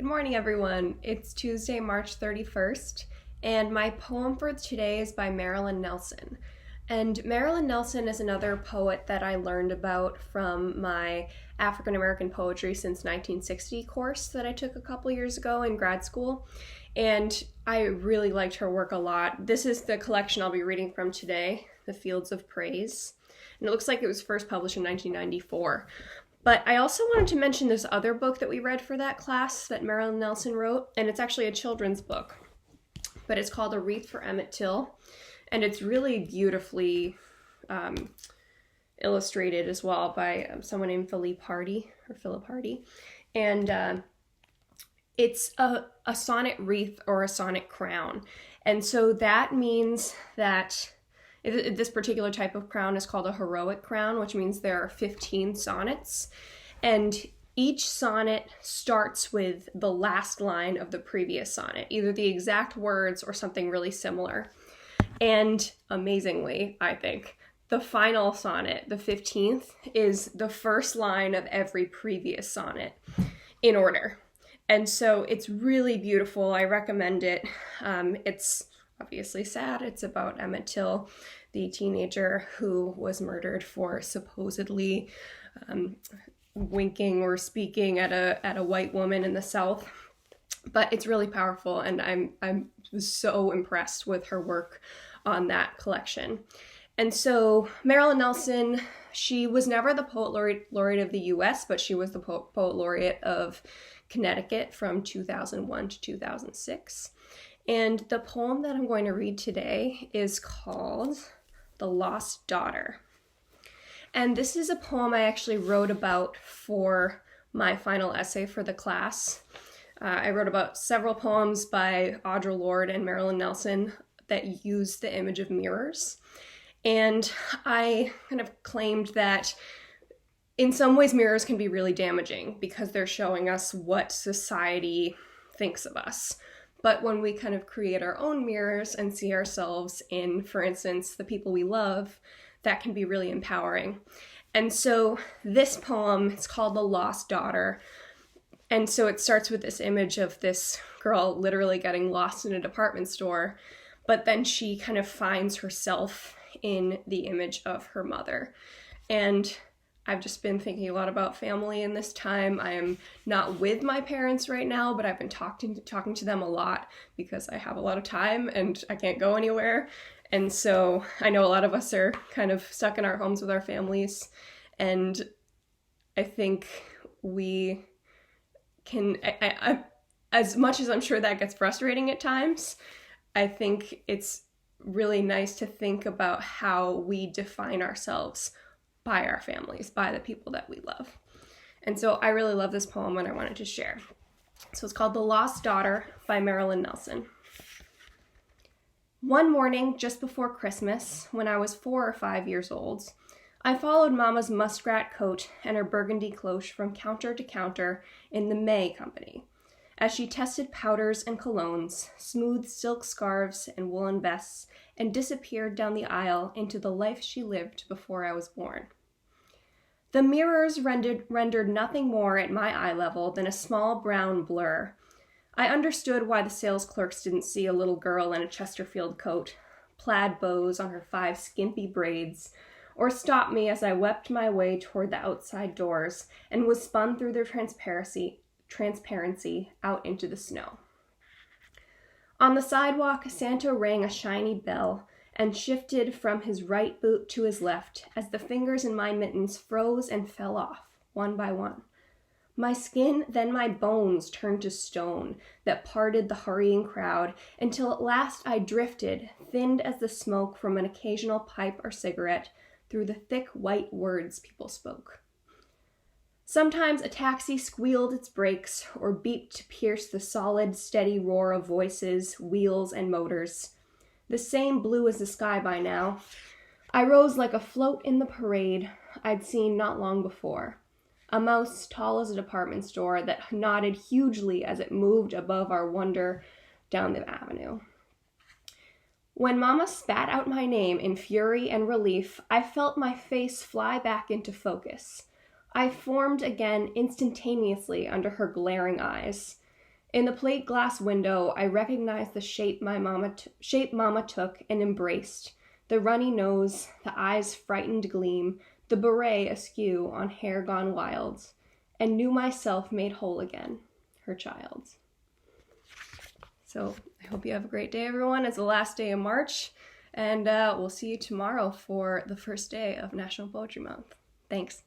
Good morning, everyone. It's Tuesday, March 31st, and my poem for today is by Marilyn Nelson. And Marilyn Nelson is another poet that I learned about from my African American Poetry Since 1960 course that I took a couple years ago in grad school. And I really liked her work a lot. This is the collection I'll be reading from today, The Fields of Praise. And it looks like it was first published in 1994. But I also wanted to mention this other book that we read for that class that Marilyn Nelson wrote, and it's actually a children's book, but it's called A Wreath for Emmett Till, and it's really beautifully illustrated as well by someone named Philip Hardy, and it's a sonnet wreath or a sonnet crown, and so that means that this particular type of crown is called a heroic crown, which means there are 15 sonnets, and each sonnet starts with the last line of the previous sonnet, either the exact words or something really similar. And amazingly, I think, the final sonnet, the 15th, is the first line of every previous sonnet in order. And so it's really beautiful. I recommend it. It's obviously sad. It's about Emmett Till, the teenager who was murdered for supposedly winking or speaking at a white woman in the South. But it's really powerful, and I'm so impressed with her work on that collection. And so Marilyn Nelson, she was never the poet laureate of the U.S., but she was the poet laureate of Connecticut from 2001 to 2006. And the poem that I'm going to read today is called The Lost Daughter. And this is a poem I actually wrote about for my final essay for the class. I wrote about several poems by Audre Lorde and Marilyn Nelson that use the image of mirrors. And I kind of claimed that in some ways mirrors can be really damaging because they're showing us what society thinks of us. But when we kind of create our own mirrors and see ourselves in, for instance, the people we love, that can be really empowering. And so this poem is called The Lost Daughter. And so it starts with this image of this girl literally getting lost in a department store, but then she kind of finds herself in the image of her mother. And I've just been thinking a lot about family in this time. I am not with my parents right now, but I've been talking to them a lot because I have a lot of time and I can't go anywhere. And so I know a lot of us are kind of stuck in our homes with our families. And I think we can, as much as I'm sure that gets frustrating at times, I think it's really nice to think about how we define ourselves by our families, by the people that we love. And so I really love this poem and I wanted to share. So it's called The Lost Daughter by Marilyn Nelson. One morning just before Christmas, when I was 4 or 5 years old, I followed Mama's muskrat coat and her burgundy cloche from counter to counter in the May Company, as she tested powders and colognes, smooth silk scarves and woolen vests, and disappeared down the aisle into the life she lived before I was born. The mirrors rendered nothing more at my eye level than a small brown blur. I understood why the sales clerks didn't see a little girl in a Chesterfield coat, plaid bows on her 5 skimpy braids, or stopped me as I wept my way toward the outside doors and was spun through their transparency out into the snow. On the sidewalk, Santa rang a shiny bell and shifted from his right boot to his left as the fingers in my mittens froze and fell off, one by one. My skin, then my bones, turned to stone that parted the hurrying crowd until at last I drifted, thinned as the smoke from an occasional pipe or cigarette, through the thick white words people spoke. Sometimes a taxi squealed its brakes or beeped to pierce the solid, steady roar of voices, wheels, and motors. The same blue as the sky by now. I rose like a float in the parade I'd seen not long before. A mouse tall as a department store that nodded hugely as it moved above our wonder down the avenue. When Mama spat out my name in fury and relief, I felt my face fly back into focus. I formed again instantaneously under her glaring eyes. In the plate glass window, I recognized the shape Mama took and embraced. The runny nose, the eyes' frightened gleam, the beret askew on hair gone wild, and knew myself made whole again, her child. So I hope you have a great day, everyone. It's the last day of March, and we'll see you tomorrow for the first day of National Poetry Month. Thanks.